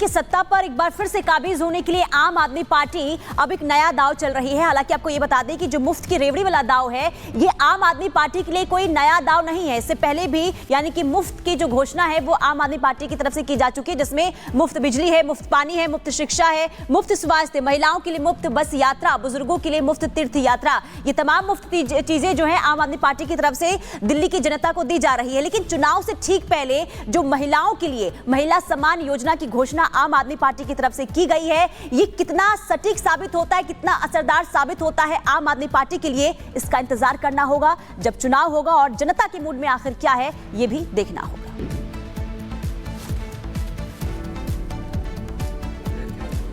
देखिए, सत्ता पर एक बार फिर से काबिज होने के लिए आम आदमी पार्टी अब एक नया दाव चल रही है। हालांकि आपको ये बता दें कि जो मुफ्त की रेवड़ी वाला दाव है, ये आम आदमी पार्टी के लिए कोई नया दाव नहीं है। इससे पहले भी यानी कि मुफ्त की जो घोषणा है वो आम आदमी पार्टी की तरफ से की जा चुकी है, जिसमें मुफ्त बिजली है, मुफ्त पानी है, मुफ्त शिक्षा है, मुफ्त स्वास्थ्य, महिलाओं के लिए मुफ्त बस यात्रा, बुजुर्गों के लिए मुफ्त तीर्थ यात्रा। ये तमाम मुफ्त चीजें जो है आम आदमी पार्टी की तरफ से दिल्ली की जनता को दी जा रही है। लेकिन चुनाव से ठीक पहले जो महिलाओं के लिए महिला सम्मान योजना की घोषणा आम आदमी पार्टी की तरफ से की गई है, ये कितना सटीक साबित होता है, कितना असरदार साबित होता है आम आदमी पार्टी के लिए, इसका इंतजार करना होगा जब चुनाव होगा और जनता के मूड में आखिर क्या है ये भी देखना होगा।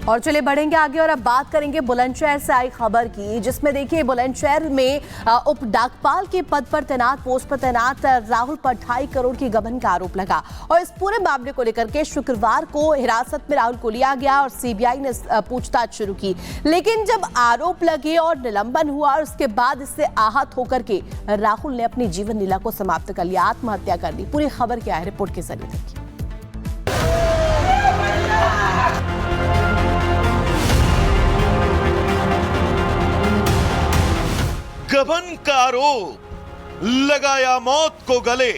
और चलिए बढ़ेंगे आगे और अब बात करेंगे बुलंदशहर से आई खबर की, जिसमें देखिए बुलंदशहर में उप डाकपाल के पद पर तैनात पोस्ट पर तैनात राहुल पर 2.5 करोड़ की गबन का आरोप लगा। और इस पूरे मामले को लेकर के शुक्रवार को हिरासत में राहुल को लिया गया और सीबीआई ने पूछताछ शुरू की। लेकिन जब आरोप लगे और निलंबन हुआ और उसके बाद इससे आहत होकर के राहुल ने अपनी जीवन लीला को समाप्त कर लिया, आत्महत्या कर ली। पूरी खबर क्या है, रिपोर्ट के जरिए देखिए। गबन का आरोप लगाया मौत को गले,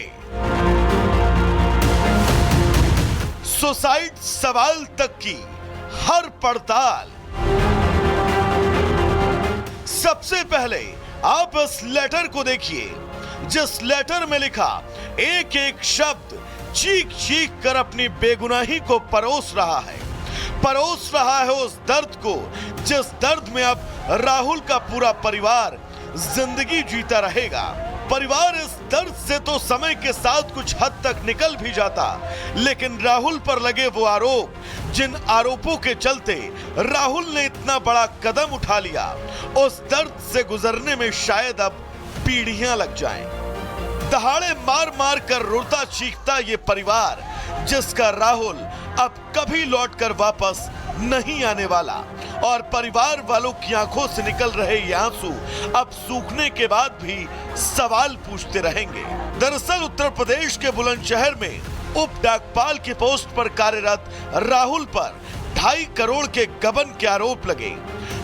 सुसाइड सवाल तक की हर पड़ताल। सबसे पहले आप इस लेटर को देखिए, जिस लेटर में लिखा एक एक शब्द चीख चीख कर अपनी बेगुनाही को परोस रहा है उस दर्द को जिस दर्द में अब राहुल का पूरा परिवार जिंदगी जीता रहेगा। परिवार इस दर्द से तो समय के साथ कुछ हद तक निकल भी जाता, लेकिन राहुल पर लगे वो आरोप, जिन आरोपों के चलते राहुल ने इतना बड़ा कदम उठा लिया, उस दर्द से गुजरने में शायद अब पीढ़ियां लग जाएं। दहाड़े मार मार कर रोता चीखता ये परिवार, जिसका राहुल अब कभी लौटकर वापस नहीं आने वाला, और परिवार वालों की आंखों से निकल रहे ये आंसू अब सूखने के बाद भी सवाल पूछते रहेंगे। दरअसल उत्तर प्रदेश के बुलंदशहर में उप डाकपाल की पोस्ट पर कार्यरत राहुल पर 2.5 करोड़ के गबन के आरोप लगे।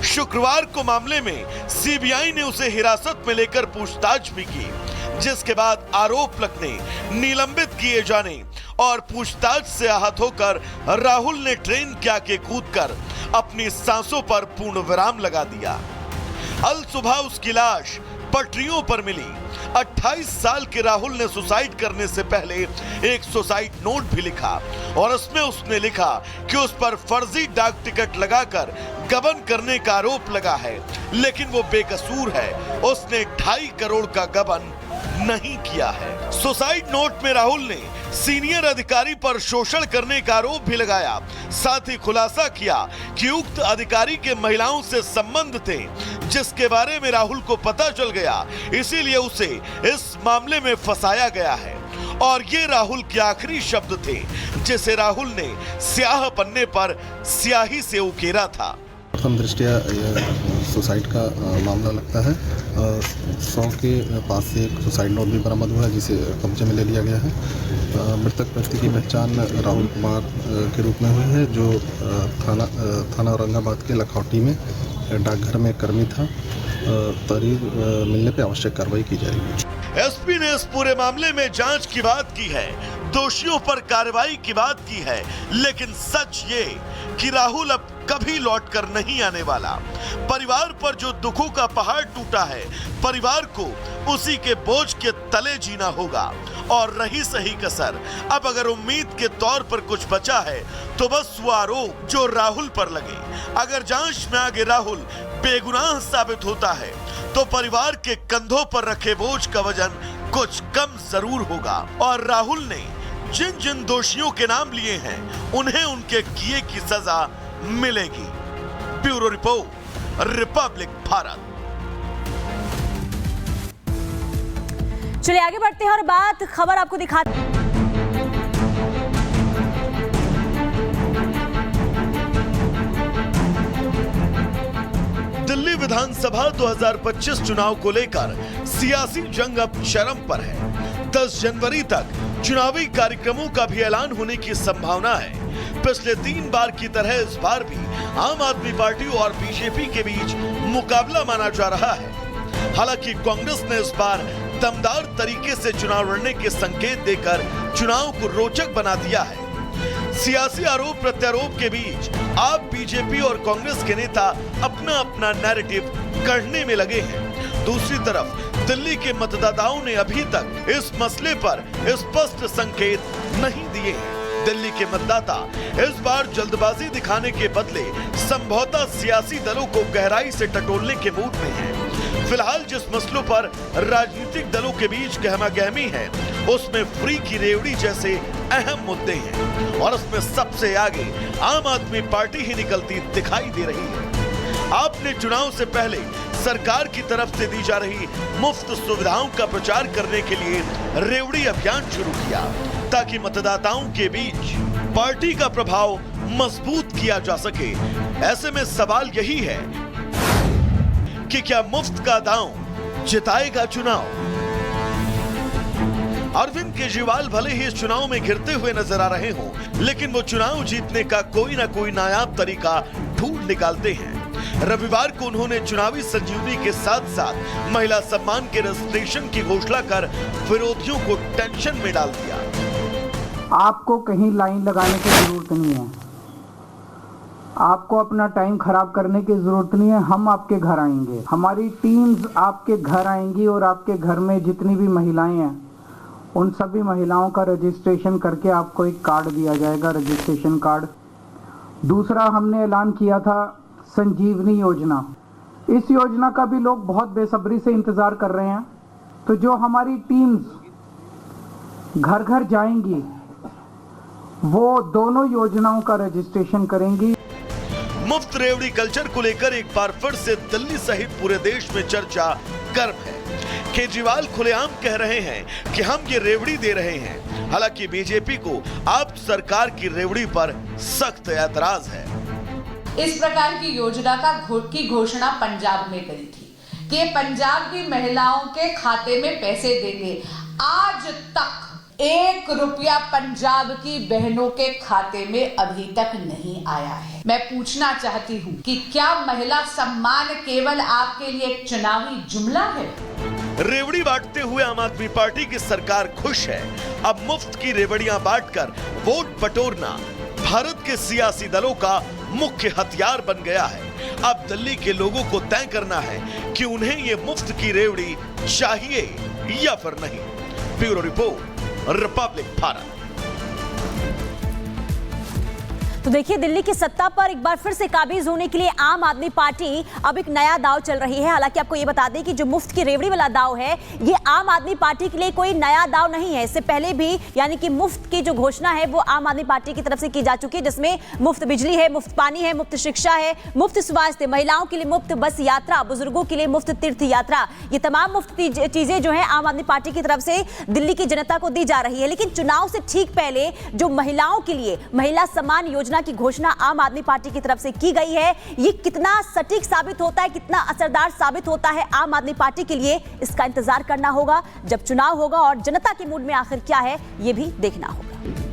शुक्रवार को मामले में सीबीआई ने उसे हिरासत में लेकर पूछताछ भी की, जिसके बाद आरोप लगने, निलंबित किए जाने और पूछताछ से आहत होकर राहुल ने ट्रेन के आगे कूदकर अपनी सांसों पर पूर्ण विराम लगा दिया। अल सुबह उसकी लाश पटरियों पर मिली। 28 साल के राहुल ने सुसाइड करने से पहले एक सुसाइड नोट भी लिखा और उसमें उसने लिखा कि उस पर फर्जी डाक टिकट लगाकर गबन करने का आरोप लगा है, लेकिन वो बेकसूर है, उसने 2.5 करोड़ का गबन नहीं किया है। सुसाइड नोट में राहुल ने सीनियर अधिकारी पर शोषण करने का आरोप भी लगाया। साथ ही खुलासा किया कि उक्त अधिकारी के महिलाओं से संबंध थे, जिसके बारे में राहुल को पता चल गया, इसीलिए उसे इस मामले में फंसाया गया है। और ये राहुल के आखिरी शब्द थे, जिसे राहुल ने स्याह पन्ने पर स्याही से उकेरा था। प्रथम दृष्टया सुसाइड का मामला लगता है। 100 के पास से एक सुसाइड नोट भी बरामद हुआ है, जिसे कब्जे में ले लिया गया है। मृतक व्यक्ति की पहचान राहुल कुमार के रूप में हुई है, जो थाना औरंगाबाद के लखौटी में डाकघर में कर्मी था। तहरीर मिलने पर आवश्यक कार्रवाई की जाएगी। एसपी ने इस पूरे मामले में जांच की बात की है, दोषियों पर कार्रवाई की बात की है, लेकिन सच ये कि राहुल अब कभी लौटकर नहीं आने वाला। परिवार पर जो दुखों का पहाड़ टूटा है, परिवार को उसी के बोझ के तले जीना होगा। और रही सही कसर, अब अगर उम्मीद के तौर पर कुछ बचा है तो बस वो आरोप जो राहुल पर लगे। अगर जांच में आगे राहुल बेगुनाह साबित होता है तो परिवार के कंधों पर रखे बोझ का वजन कुछ कम जरूर होगा। और राहुल ने जिन जिन दोषियों के नाम लिए हैं, उन्हें उनके किए की सजा मिलेगी। Bureau report, Republic Bharat. चलिए आगे बढ़ते हैं और बात खबर आपको दिखाते हैं। दिल्ली विधानसभा 2025 चुनाव को लेकर सियासी जंग अब चरम पर है। 10 जनवरी तक चुनावी कार्यक्रमों का भी ऐलान होने की संभावना है। पिछले 3 बार की तरह इस बार भी आम आदमी पार्टी और बीजेपी के बीच मुकाबला माना जा रहा है। हालांकि कांग्रेस ने इस बार दमदार तरीके से चुनाव लड़ने के संकेत देकर चुनाव को रोचक बना दिया है। सियासी आरोप प्रत्यारोप के बीच आप बीजेपी और कांग्रेस के नेता अपना अपना नैरेटिव गढ़ने में लगे हैं। दूसरी तरफ दिल्ली के मतदाताओं ने अभी तक इस मसले पर स्पष्ट संकेत नहीं दिए हैं। दिल्ली के मतदाता इस बार जल्दबाजी दिखाने के बदले संभवतः सियासी दलों को गहराई से टटोलने के मूड में हैं। फिलहाल जिस मसलों पर राजनीतिक दलों के बीच गहमागहमी है, उसमें फ्री की रेवड़ी जैसे अहम मुद्दे हैं और उसमें सबसे आगे आम आदमी पार्टी ही निकलती दिखाई दे रही है। आपने चुनाव से पहले सरकार की तरफ से दी जा रही मुफ्त सुविधाओं का प्रचार करने के लिए रेवड़ी अभियान शुरू किया ताकि मतदाताओं के बीच पार्टी का प्रभाव मजबूत किया जा सके। ऐसे में सवाल यही है कि क्या मुफ्त का दांव जिताएगा चुनाव? अरविंद केजरीवाल भले ही इस चुनाव में घिरते हुए नजर आ रहे हों, लेकिन वो चुनाव जीतने का कोई ना कोई नायाब तरीका ढूंढ निकालते हैं। रविवार को उन्होंने चुनावी संजीवनी के साथ साथ महिला सम्मान के रजिस्ट्रेशन की घोषणा कर विरोधियों को टेंशन में डाल दिया। आपको कहीं लाइन लगाने की जरूरत नहीं है, आपको अपना टाइम खराब करने की जरूरत नहीं है। हम आपके घर आएंगे, हमारी टीम्स आपके घर आएंगी और आपके घर में जितनी भी महिलाएं हैं उन सभी महिलाओं का रजिस्ट्रेशन करके आपको एक कार्ड दिया जाएगा, रजिस्ट्रेशन कार्ड। दूसरा, हमने ऐलान किया था संजीवनी योजना। इस योजना का भी लोग बहुत बेसब्री से इंतजार कर रहे हैं। तो जो हमारी टीम्स घर घर जाएंगी वो दोनों योजनाओं का रजिस्ट्रेशन करेंगी। मुफ्त रेवड़ी कल्चर को लेकर एक बार फिर से दिल्ली सहित पूरे देश में चर्चा गर्म है। केजरीवाल खुलेआम कह रहे हैं कि हम ये रेवड़ी दे रहे हैं। हालांकि बीजेपी को आप सरकार की रेवड़ी पर सख्त ऐतराज है। इस प्रकार की योजना की घोषणा पंजाब में करी थी कि ये पंजाब की महिलाओं के खाते में पैसे देंगे। आज तक 1 रुपया पंजाब की बहनों के खाते में अभी तक नहीं आया है। मैं पूछना चाहती हूँ कि क्या महिला सम्मान केवल आपके लिए एक चुनावी जुमला है? रेवड़ी बांटते हुए आम आदमी पार्टी की सरकार खुश है। अब मुफ्त की रेवड़ियां बांटकर वोट बटोरना भारत के सियासी दलों का मुख्य हथियार बन गया है। अब दिल्ली के लोगों को तय करना है कि उन्हें ये मुफ्त की रेवड़ी चाहिए या फिर नहीं। Bureau report, Republic Bharat. तो देखिए, दिल्ली की सत्ता पर एक बार फिर से काबिज होने के लिए आम आदमी पार्टी अब एक नया दांव चल रही है। हालांकि आपको ये बता दें कि जो मुफ्त की रेवड़ी वाला दांव है, ये आम आदमी पार्टी के लिए कोई नया दांव नहीं है। इससे पहले भी यानी कि मुफ्त की जो घोषणा है वो आम आदमी पार्टी की तरफ से की जा चुकी है, जिसमें मुफ्त बिजली है, मुफ्त पानी है, मुफ्त शिक्षा है, मुफ्त स्वास्थ्य, महिलाओं के लिए मुफ्त बस यात्रा, बुजुर्गों के लिए मुफ्त तीर्थ यात्रा। ये तमाम मुफ्त चीजें जो है आम आदमी पार्टी की तरफ से दिल्ली की जनता को दी जा रही है। लेकिन चुनाव से ठीक पहले जो महिलाओं के लिए महिला सम्मान योजना की घोषणा आम आदमी पार्टी की तरफ से की गई है, ये कितना सटीक साबित होता है, कितना असरदार साबित होता है आम आदमी पार्टी के लिए, इसका इंतजार करना होगा जब चुनाव होगा और जनता के मूड में आखिर क्या है ये भी देखना होगा।